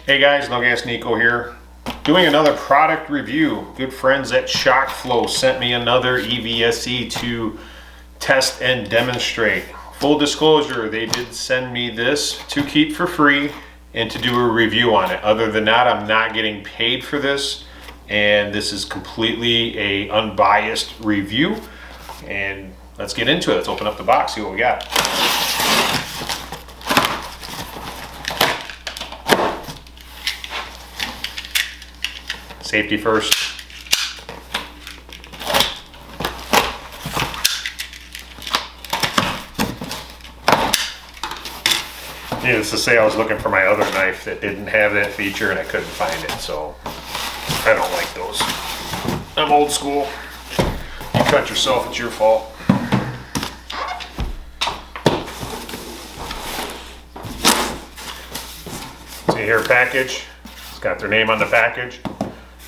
Hey guys, No Gas Nico here. Doing another product review. Good friends at Shockflo sent me another EVSE to test and demonstrate. Full disclosure, they did send me this to keep for free and to do a review on it. Other than that, I'm not getting paid for this, and this is completely a unbiased review. And let's get into it. Let's open up the box, see what we got. Safety first. Needless to say, I was looking for my other knife that didn't have that feature and I couldn't find it, so I don't like those. I'm old school. You cut yourself, it's your fault. See here, package. It's got their name on the package.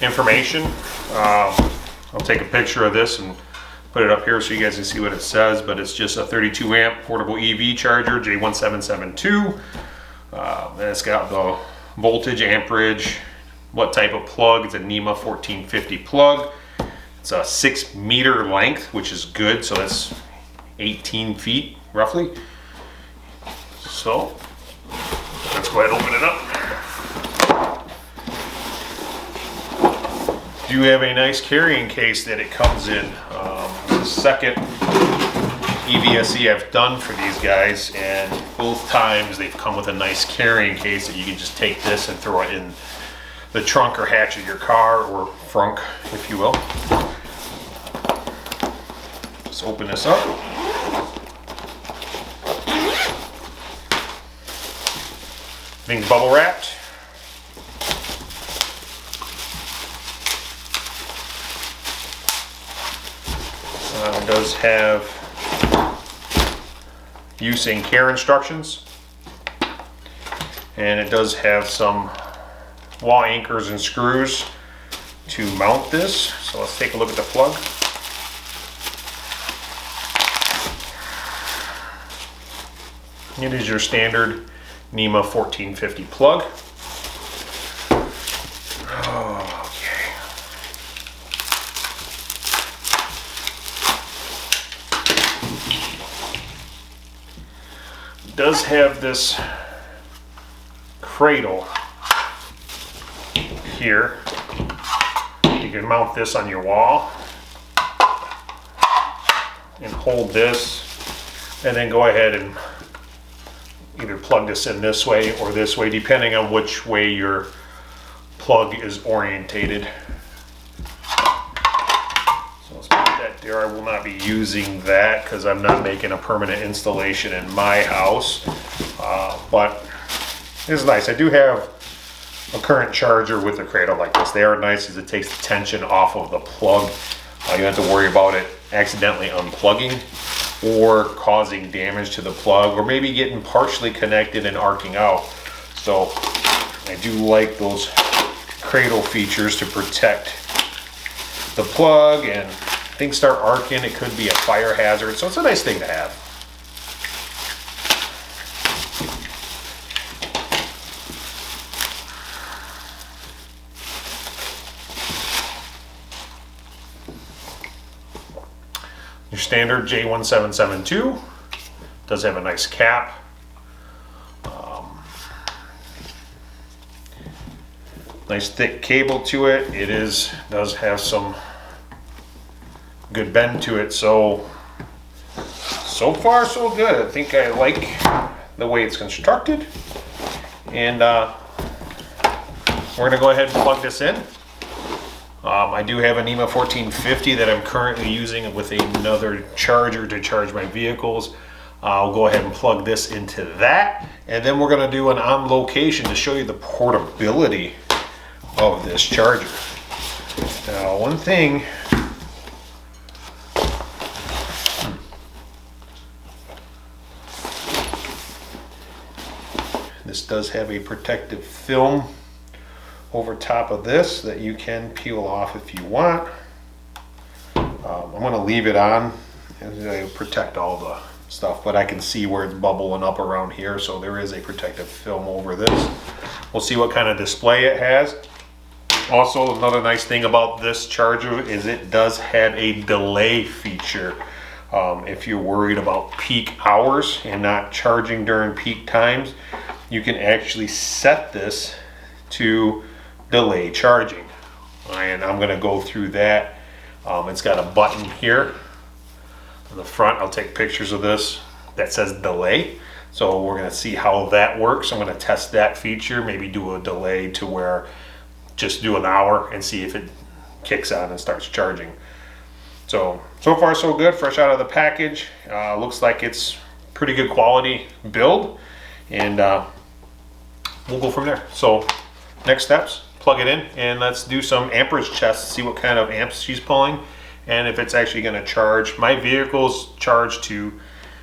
Information. I'll take a picture of this and put it up here so you guys can see what it says, but it's just a 32 amp portable EV charger, J1772. And it's got the voltage, amperage, what type of plug. It's a NEMA 1450 plug. It's a 6 meter length, which is good, so that's 18 feet roughly. So let's go ahead and open it up. Do have a nice carrying case that it comes in. The second EVSE I've done for these guys, and both times they've come with a nice carrying case that you can just take this and throw it in the trunk or hatch of your car, or frunk, if you will. Just open this up. Thing's bubble wrapped. It does have use and care instructions, and it does have some wall anchors and screws to mount this. So let's take a look at the plug. It is your standard NEMA 1450 plug. Does have this cradle here. You can mount this on your wall and hold this, and then go ahead and either plug this in this way or this way, depending on which way your plug is orientated. So let's put that there. I will not be using that because I'm not making a permanent installation in my house, but it's nice. I do have a current charger with a cradle like this. They are nice because it takes the tension off of the plug. You don't have to worry about it accidentally unplugging or causing damage to the plug, or maybe getting partially connected and arcing out. So I do like those cradle features to protect the plug, and things start arcing, it could be a fire hazard, so it's a nice thing to have. Your standard J1772 does have a nice cap. Nice thick cable to it. It does have some good bend to it, so far so good. I think I like the way it's constructed, and we're gonna go ahead and plug this in. I do have a NEMA 1450 that I'm currently using with another charger to charge my vehicles. I'll go ahead and plug this into that, and then we're gonna do an on location to show you the portability of this charger. Now, one thing, this does have a protective film over top of this that you can peel off if you want. I'm going to leave it on and protect all stuff, but I can see where it's bubbling up around here, so there is a protective film over this. We'll see what kind of display it has. Also, another nice thing about this charger is it does have a delay feature. If you're worried about peak hours and not charging during peak times, you can actually set this to delay charging. And I'm going to go through that. It's got a button here on the front. I'll take pictures of this that says delay. So we're going to see how that works. I'm going to test that feature, maybe do a delay to where just do an hour and see if it kicks on and starts charging. So far so good, fresh out of the package. Looks like it's pretty good quality build, and we'll go from there. So next steps, plug it in and let's do some amperage tests, see what kind of amps she's pulling and if it's actually going to charge. My vehicle's charged to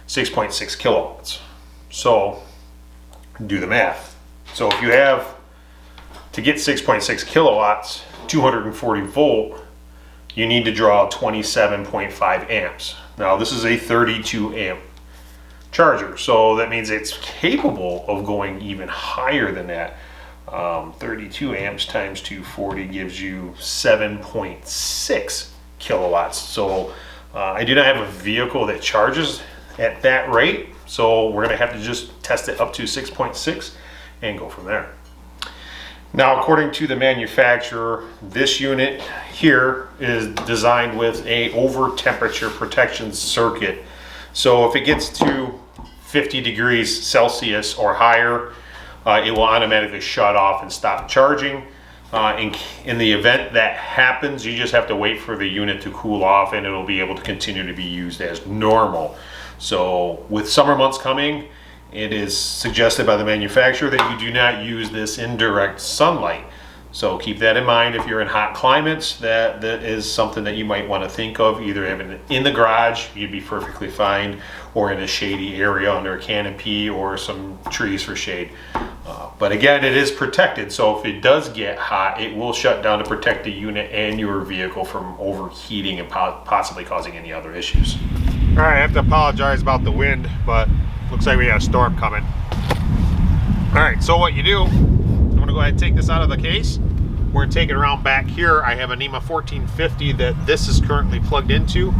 6.6 kilowatts. So do the math. So if you have to get 6.6 kilowatts, 240 volt, you need to draw 27.5 amps. Now this is a 32 amp charger, so that means it's capable of going even higher than that. 32 amps times 240 gives you 7.6 kilowatts. So I do not have a vehicle that charges at that rate, so we're gonna have to just test it up to 6.6 and go from there. Now, according to the manufacturer, this unit here is designed with a over temperature protection circuit. So if it gets to 50 degrees Celsius or higher, it will automatically shut off and stop charging. In the event that happens, you just have to wait for the unit to cool off and it'll be able to continue to be used as normal. So with summer months coming, it is suggested by the manufacturer that you do not use this in direct sunlight. So keep that in mind if you're in hot climates. That is something that you might want to think of. Either having it in the garage, you'd be perfectly fine, or in a shady area under a canopy or some trees for shade. But again, it is protected, so if it does get hot, it will shut down to protect the unit and your vehicle from overheating and possibly causing any other issues. All right, I have to apologize about the wind, but looks like we got a storm coming. All right, so what you do, I'm gonna go ahead and take this out of the case. We're gonna take it around back here. I have a NEMA 1450 that this is currently plugged into.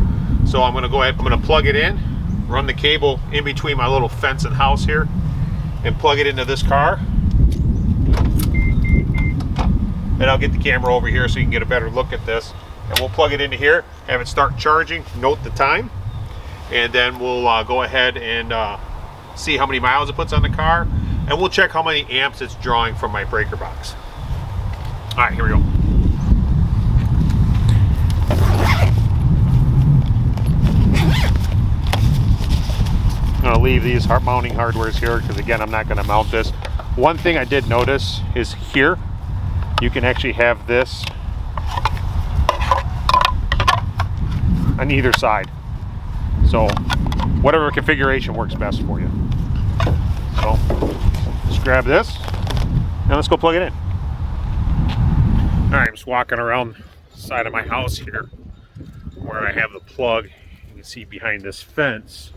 So I'm gonna go ahead, I'm gonna plug it in, run the cable in between my little fence and house here, and plug it into this car. And I'll get the camera over here so you can get a better look at this. And we'll plug it into here, have it start charging, note the time, and then we'll go ahead and see how many miles it puts on the car, and we'll check how many amps it's drawing from my breaker box. All right, here we go. I'm gonna leave these mounting hardwares here because again, I'm not gonna mount this. One thing I did notice is here, you can actually have this on either side. So whatever configuration works best for you. So just grab this and let's go plug it in. All right, I'm just walking around the side of my house here where I have the plug. You can see behind this fence,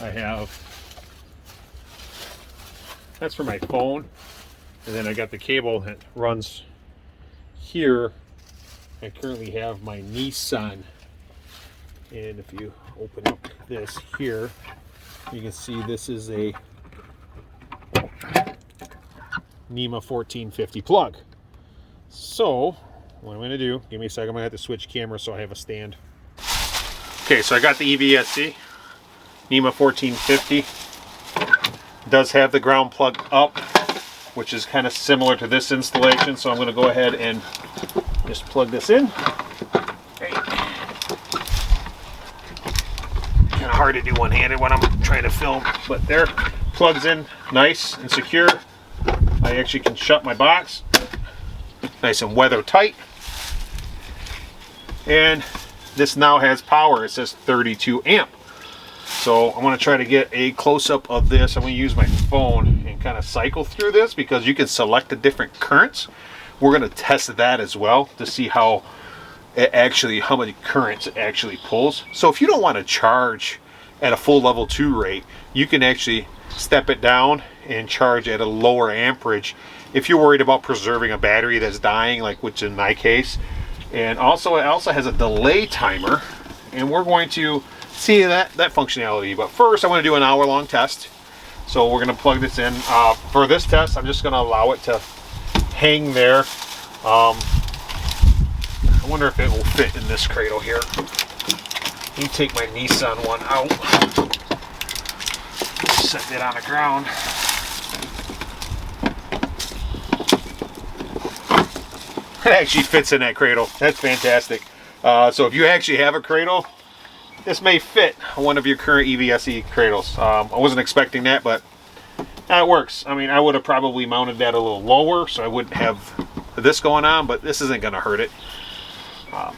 I have, that's for my phone. And then I got the cable that runs here. I currently have my Nissan. And if you open up this here, you can see this is a NEMA 1450 plug. So what I'm going to do, give me a second, I'm going to have to switch camera so I have a stand. Okay, so I got the EVSE NEMA 1450. It does have the ground plug up, which is kind of similar to this installation. So I'm going to go ahead and just plug this in. Kind of hard to do one-handed when I'm trying to film, but there, plugs in nice and secure. I actually can shut my box nice and weather tight, and this now has power. It says 32 amp. So I'm going to try to get a close-up of this. I'm going to use my phone and kind of cycle through this because you can select the different currents. We're going to test that as well to see how many currents it actually pulls. So if you don't want to charge at a full level 2 rate, you can actually step it down and charge at a lower amperage if you're worried about preserving a battery that's dying, like which in my case. And also it also has a delay timer, and we're going to see that functionality. But first I want to do an hour-long test. So we're going to plug this in. For this test, I'm just going to allow it to hang there. I wonder if it will fit in this cradle here. Let me take my Nissan one out. Set it on the ground. It actually fits in that cradle. That's fantastic. So if you actually have a cradle, this may fit one of your current EVSE cradles. I wasn't expecting that, but it works. I mean, I would have probably mounted that a little lower so I wouldn't have this going on, but this isn't going to hurt it.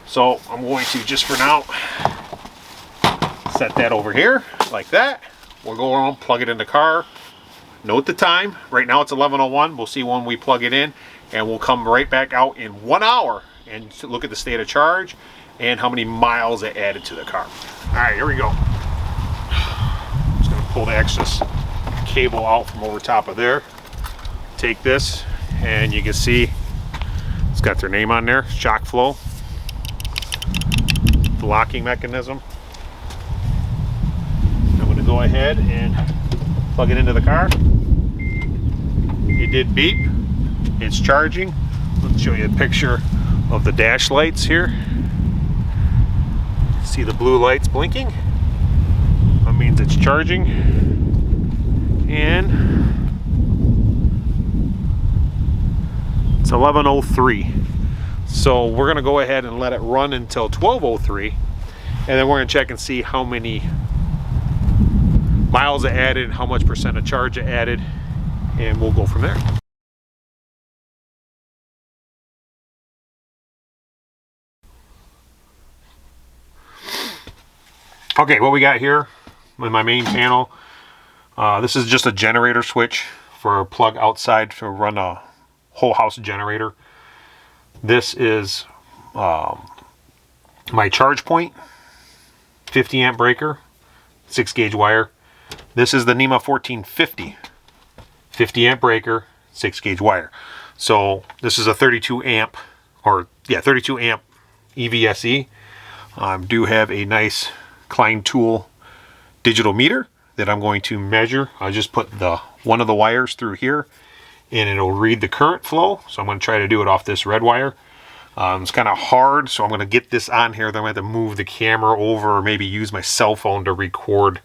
So I'm going to, just for now, set that over here like that. We'll go around, plug it in the car. Note the time. Right now it's 11:01. We'll see when we plug it in, and we'll come right back out in 1 hour and look at the state of charge and how many miles it added to the car. All right, here we go. I'm just gonna pull the excess cable out from over top of there. Take this, and you can see it's got their name on there, Shockflo. The locking mechanism. I'm gonna go ahead and plug it into the car. It did beep. It's charging. Let's show you a picture of the dash lights here. See the blue lights blinking? That means it's charging. And it's 11:03. So we're gonna go ahead and let it run until 12:03, and then we're gonna check and see how many miles it added, how much percent of charge it added, and we'll go from there. Okay, what we got here in my main panel, this is just a generator switch for a plug outside to run a whole house generator. This is my charge point, 50 amp breaker, 6 gauge wire. This is the NEMA 1450, 50 amp breaker, 6 gauge wire. So this is a 32 amp, or yeah, 32 amp EVSE. Do have a nice Klein Tool digital meter that I'm going to measure. I just put one of the wires through here, and it'll read the current flow. So I'm going to try to do it off this red wire. It's kind of hard, so I'm going to get this on here. Then I'm going to have to move the camera over, or maybe use my cell phone to record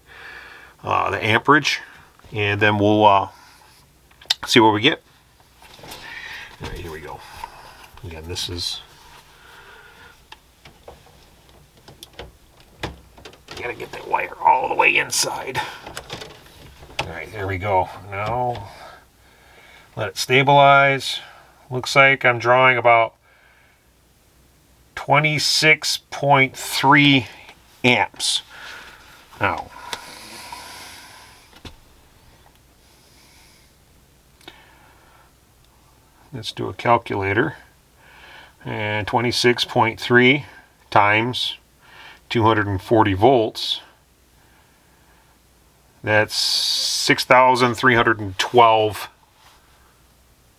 the amperage, and then we'll see what we get. All right, here we go. Again, this is, gotta get that wire all the way inside. All right, there we go. Now let it stabilize. Looks like I'm drawing about 26.3 amps. Now, let's do a calculator. And 26.3 times 240 volts. That's 6,312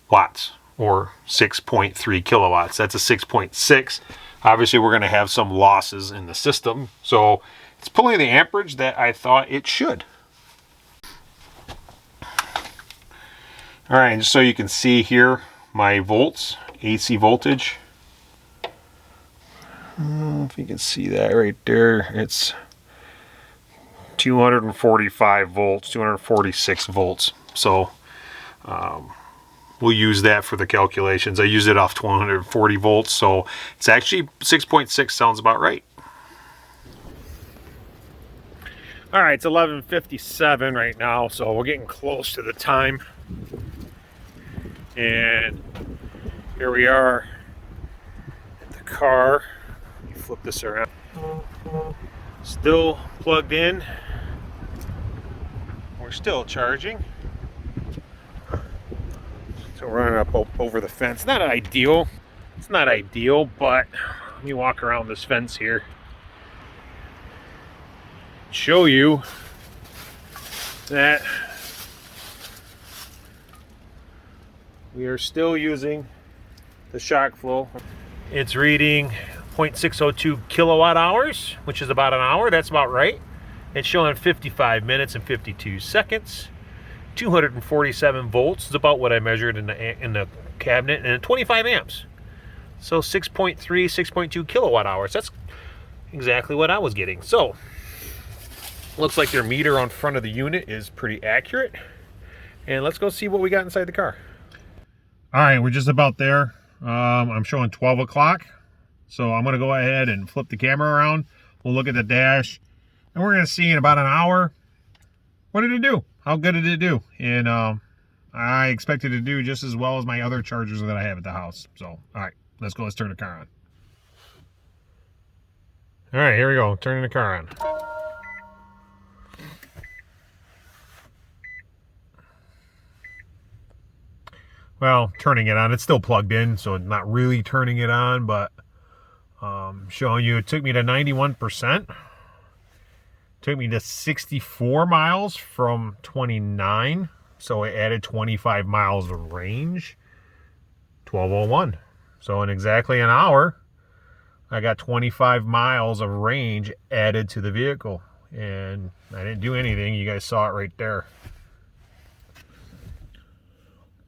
watts, or 6.3 kilowatts. That's a 6.6. Obviously, we're going to have some losses in the system, so it's pulling the amperage that I thought it should. All right, just so you can see here, my volts, AC voltage. If you can see that right there, it's 245 volts, 246 volts. So we'll use that for the calculations. I used it off 240 volts, so it's actually 6.6, sounds about right. All right, it's 11:57 right now, so we're getting close to the time. And here we are at the car. Let me flip this around. Still plugged in. We're still charging. So we're running up over the fence. Not ideal. It's not ideal, but let me walk around this fence here. show you that we are still using the Shockflo. It's reading 0.602 kilowatt hours, which is about an hour. That's about right. It's showing 55 minutes and 52 seconds. 247 volts is about what I measured in the cabinet, and 25 amps. So 6.3, 6.2 kilowatt hours. That's exactly what I was getting. So looks like their meter on front of the unit is pretty accurate. And let's go see what we got inside the car. All right, we're just about there. I'm showing 12 o'clock. So I'm gonna go ahead and flip the camera around. We'll look at the dash, and we're gonna see in about an hour, what did it do? How good did it do? And I expect it to do just as well as my other chargers that I have at the house. So, all right, let's go. Let's turn the car on. All right, here we go. Turning the car on. Well, turning it on. It's still plugged in, so not really turning it on, but showing you it took me to 91%. Took me to 64 miles from 29, so it added 25 miles of range. 1201. So in exactly an hour, I got 25 miles of range added to the vehicle, and I didn't do anything. You guys saw it right there.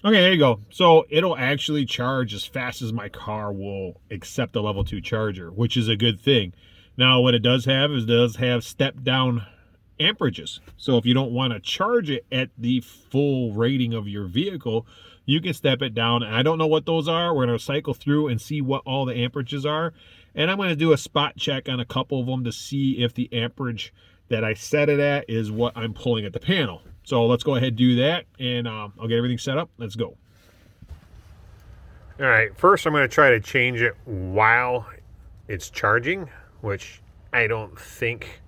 Okay, there you go. So it'll actually charge as fast as my car will accept a level 2 charger, which is a good thing. Now, what it does have is it does have step down amperages. So if you don't want to charge it at the full rating of your vehicle, you can step it down. And I don't know what those are. We're going to cycle through and see what all the amperages are. And I'm going to do a spot check on a couple of them to see if the amperage that I set it at is what I'm pulling at the panel. So let's go ahead and do that, and I'll get everything set up. Let's go. All right, first I'm going to try to change it while it's charging, which I don't think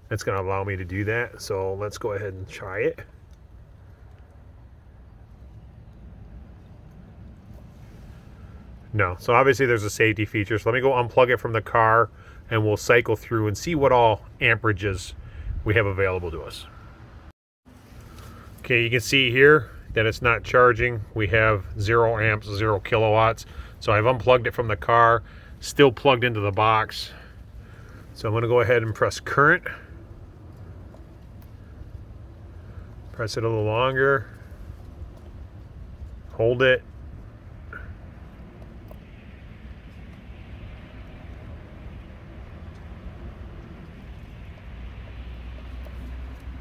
that's going to allow me to do that. So let's go ahead and try it. No, so obviously there's a safety feature. So let me go unplug it from the car, and we'll cycle through and see what all amperages we have available to us. Okay, you can see here that it's not charging. We have 0 amps, 0 kilowatts. So I've unplugged it from the car, still plugged into the box. So I'm going to go ahead and press current. Press it a little longer. Hold it.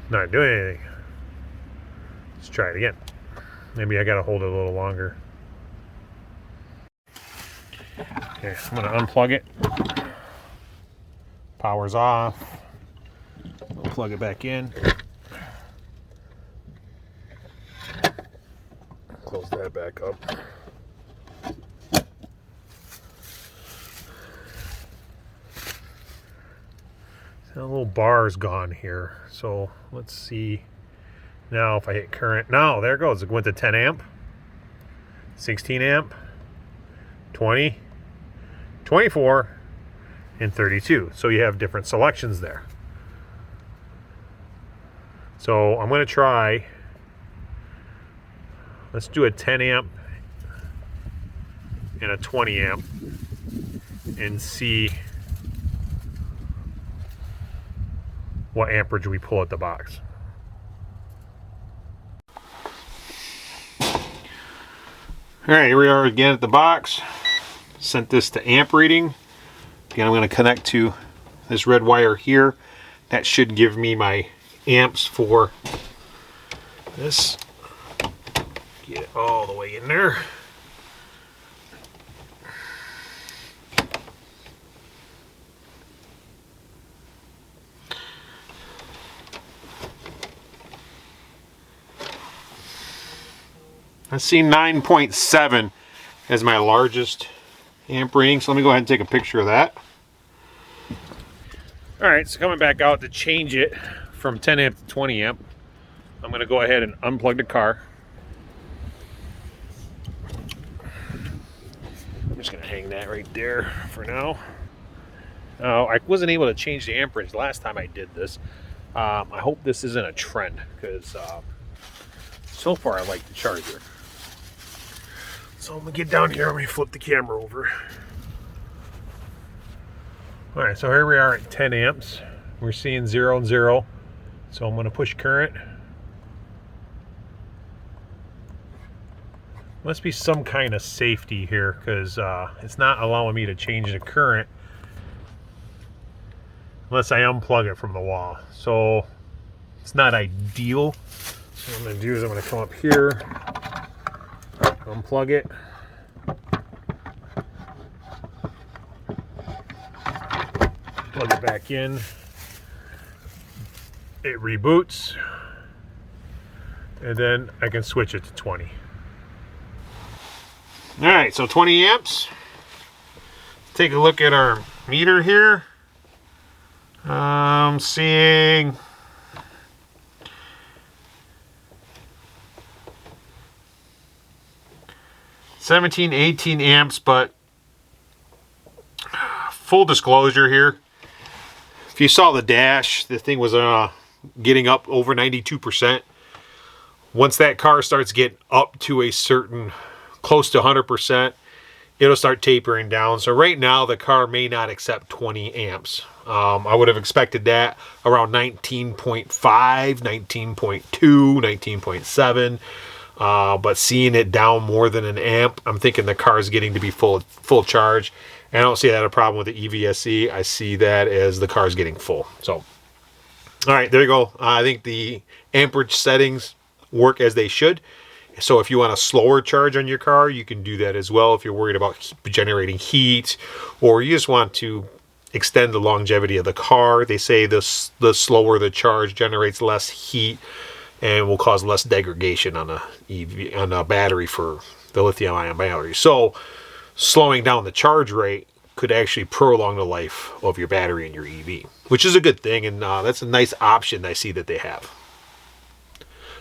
Not doing anything. Let's try it again. Maybe I gotta hold it a little longer. Okay, I'm gonna unplug it. Power's off. I'll plug it back in. Close that back up. A little bar's gone here, so let's see now if I hit current. Now there it goes. It went to 10 amp, 16 amp, 20, 24, and 32. So you have different selections there. So I'm going to try, let's do a 10 amp and a 20 amp and see what amperage we pull at the box. All right, here we are again at the box. Sent this to amp reading. Again, I'm going to connect to this red wire here. That should give me my amps for this. Get it all the way in there. I see 9.7 as my largest amp reading, so let me go ahead and take a picture of that. All right, so coming back out to change it from 10 amp to 20 amp, I'm going to go ahead and unplug the car. I'm just going to hang that right there for now. I wasn't able to change the amperage last time I did this. I hope this isn't a trend, because so far I like the Charger. So I'm gonna get down here, let me flip the camera over. All right, so here we are at 10 amps. We're seeing 0 and 0. So I'm gonna push current. Must be some kind of safety here, because it's not allowing me to change the current unless I unplug it from the wall. So it's not ideal. So what I'm gonna do is I'm gonna come up here, unplug it. Plug it back in. It reboots. And then I can switch it to 20. All right, so 20 amps. Take a look at our meter here. I'm seeing 17, 18 amps, but full disclosure here, if you saw the dash, the thing was getting up over 92%. Once that car starts getting up to a certain, close to 100%, it'll start tapering down. So right now the car may not accept 20 amps. I would have expected that around 19.5, 19.2, 19.7. But seeing it down more than an amp, I'm thinking the car is getting to be full charge. And I don't see that a problem with the EVSE. I see that as the car is getting full. So, all right, there you go. I think the amperage settings work as they should. So if you want a slower charge on your car, you can do that as well. If you're worried about generating heat, or you just want to extend the longevity of the car, they say the slower the charge generates less heat and will cause less degradation on a battery for the lithium-ion battery. So slowing down the charge rate could actually prolong the life of your battery in your EV, which is a good thing, and that's a nice option I see that they have.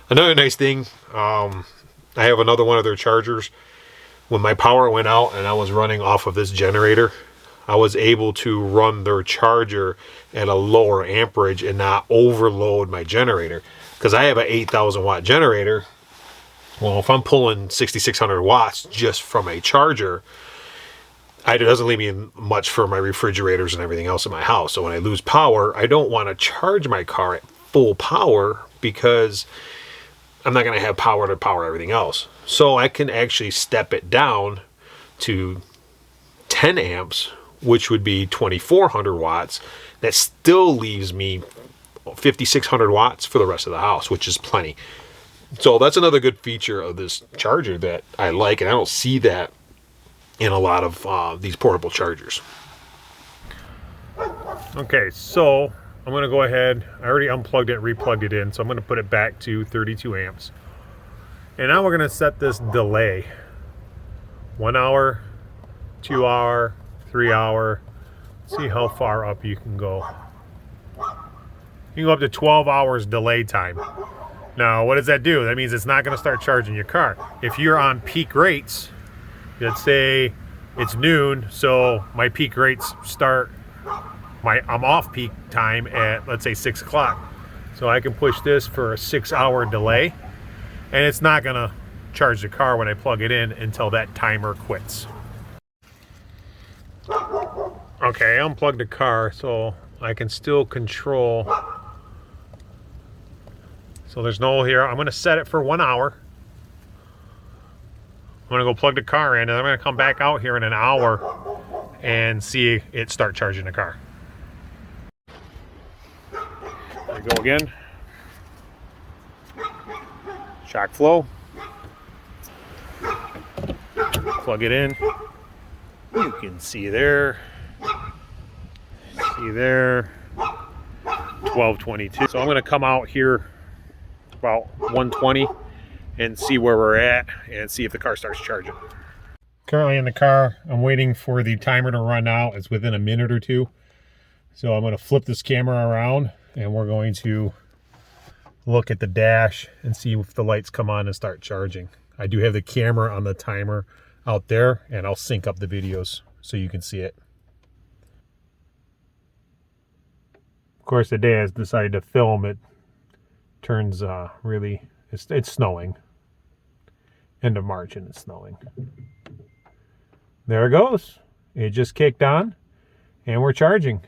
Another nice thing, I have another one of their chargers. When my power went out and I was running off of this generator, I was able to run their charger at a lower amperage and not overload my generator. Because I have an 8,000 watt generator. Well, if I'm pulling 6,600 watts just from a charger, it doesn't leave me much for my refrigerators and everything else in my house. So when I lose power, I don't want to charge my car at full power, because I'm not going to have power to power everything else. So I can actually step it down to 10 amps, which would be 2,400 watts. That still leaves me 5,600 watts for the rest of the house, which is plenty. So that's another good feature of this charger that I like, and I don't see that in a lot of these portable chargers. Okay, so I'm going to go ahead. I already unplugged it, replugged it in, so I'm going to put it back to 32 amps. And now we're going to set this delay. 1 hour, 2 hour, 3 hour. See how far up you can go. You can go up to 12 hours delay time. Now, what does that do? That means it's not going to start charging your car. If you're on peak rates, let's say it's noon, so my peak rates start, I'm off peak time at, let's say, 6 o'clock. So I can push this for a 6 hour delay, and it's not going to charge the car when I plug it in until that timer quits. Okay, I unplugged the car, so I can still control. So there's no here. I'm going to set it for 1 hour. I'm going to go plug the car in, and I'm going to come back out here in an hour and see it start charging the car. There we go again. Shockflo. Plug it in. You can see there. See there. 1222. So I'm going to come out here about 120 and see where we're at and see if the car starts charging. Currently in the car, I'm waiting for the timer to run out. It's within a minute or two. So I'm going to flip this camera around and we're going to look at the dash and see if the lights come on and start charging. I do have the camera on the timer out there, and I'll sync up the videos so you can see it. Of course, the day I decided to film, it turns really, it's snowing. End of March and it's snowing. There it goes. It just kicked on and we're charging.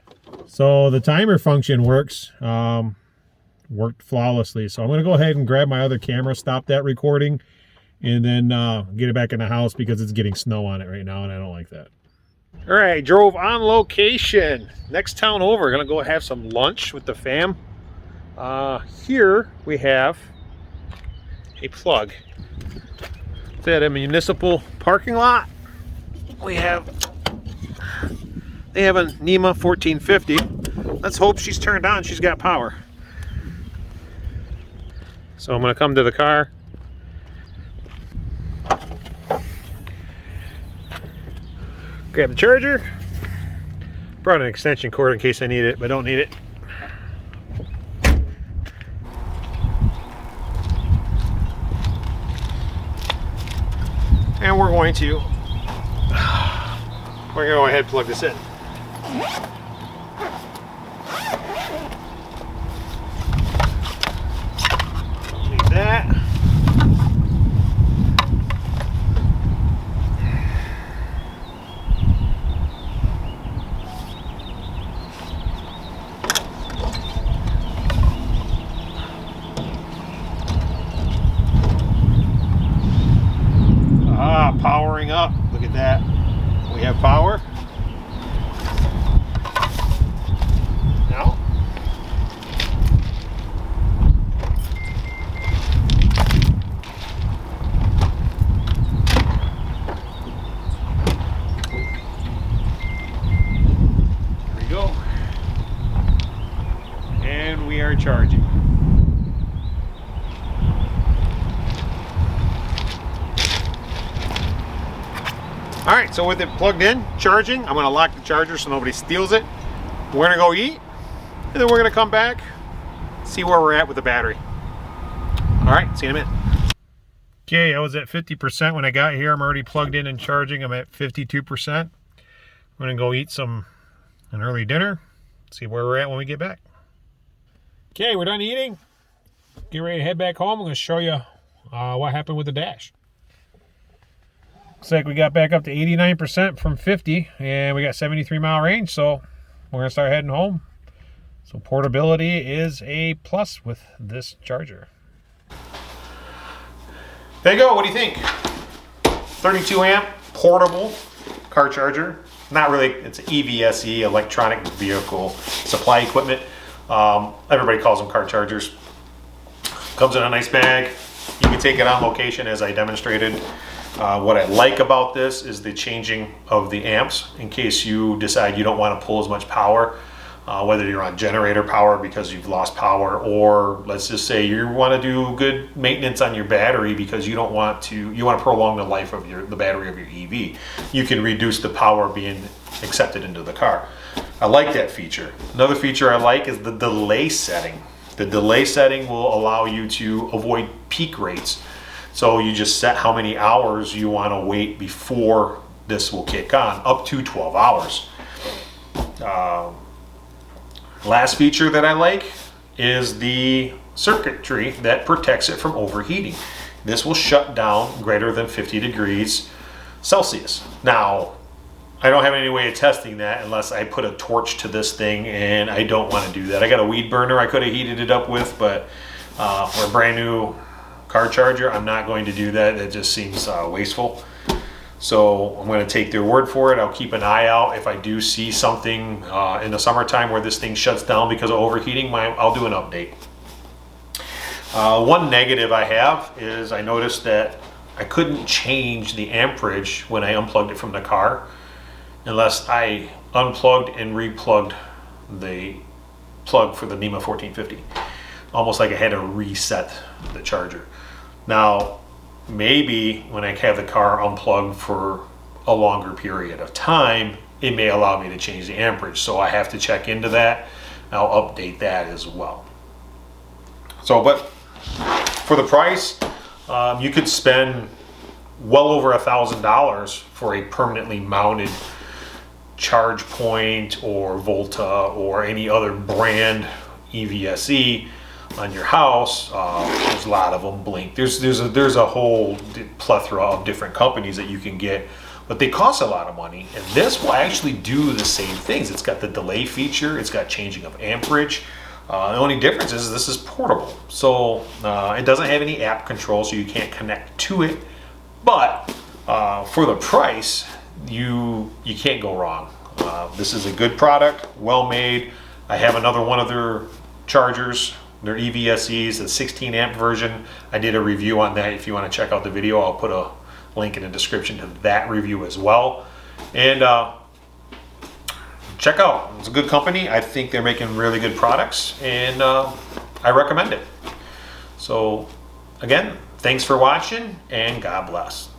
So the timer function works, worked flawlessly. So I'm going to go ahead and grab my other camera, stop that recording, and then get it back in the house because it's getting snow on it right now and I don't like that. All right, drove on location. Next town over, gonna go have some lunch with the fam. Here we have a plug. It's at a municipal parking lot. They have a NEMA 1450. Let's hope she's turned on, she's got power. So I'm gonna come to the car. Grab the charger. Brought an extension cord in case I need it, but don't need it. And we're going to go ahead and plug this in. Leave that. Powering up. Look at that. We have power. Now. There we go. And we are charging. All right, so with it plugged in, charging, I'm gonna lock the charger so nobody steals it. We're gonna go eat, and then we're gonna come back, see where we're at with the battery. All right, see you in a minute. Okay, I was at 50% when I got here. I'm already plugged in and charging. I'm at 52%. I'm gonna go eat an early dinner, see where we're at when we get back. Okay, we're done eating. Get ready to head back home. I'm gonna show you what happened with the dash. Looks like we got back up to 89% from 50 and we got 73-mile range, so we're gonna start heading home. So portability is a plus with this charger. There you go, what do you think? 32 amp portable car charger. Not really, it's EVSE, electronic vehicle supply equipment. Everybody calls them car chargers. Comes in a nice bag. You can take it on location as I demonstrated. What I like about this is the changing of the amps in case you decide you don't want to pull as much power, whether you're on generator power because you've lost power, or let's just say you want to do good maintenance on your battery because you want to prolong the life of the battery of your EV. You can reduce the power being accepted into the car. I like that feature. Another feature I like is the delay setting. The delay setting will allow you to avoid peak rates. So you just set how many hours you want to wait before this will kick on, up to 12 hours. Last feature that I like is the circuitry that protects it from overheating. This will shut down greater than 50 degrees Celsius. Now, I don't have any way of testing that unless I put a torch to this thing, and I don't want to do that. I got a weed burner I could have heated it up with, but for a brand new car charger, I'm not going to do that. That just seems wasteful. So I'm going to take their word for it. I'll keep an eye out. If I do see something in the summertime where this thing shuts down because of overheating, I'll do an update. One negative I have is I noticed that I couldn't change the amperage when I unplugged it from the car unless I unplugged and replugged the plug for the NEMA 1450. Almost like I had to reset the charger. Now, maybe when I have the car unplugged for a longer period of time, it may allow me to change the amperage. So I have to check into that. I'll update that as well. So, but for the price, you could spend well over $1,000 for a permanently mounted ChargePoint or Volta or any other brand EVSE on your house. There's a lot of them. Blink. There's a whole plethora of different companies that you can get, but they cost a lot of money. And this will actually do the same things. It's got the delay feature. It's got changing of amperage. The only difference is this is portable, so it doesn't have any app control, so you can't connect to it. But for the price, you can't go wrong. This is a good product, well made. I have another one of their chargers, their EVSEs, the 16 amp version. I did a review on that. If you want to check out the video, I'll put a link in the description to that review as well. And check out, it's a good company. I think they're making really good products, and I recommend it. So again, thanks for watching, and God bless.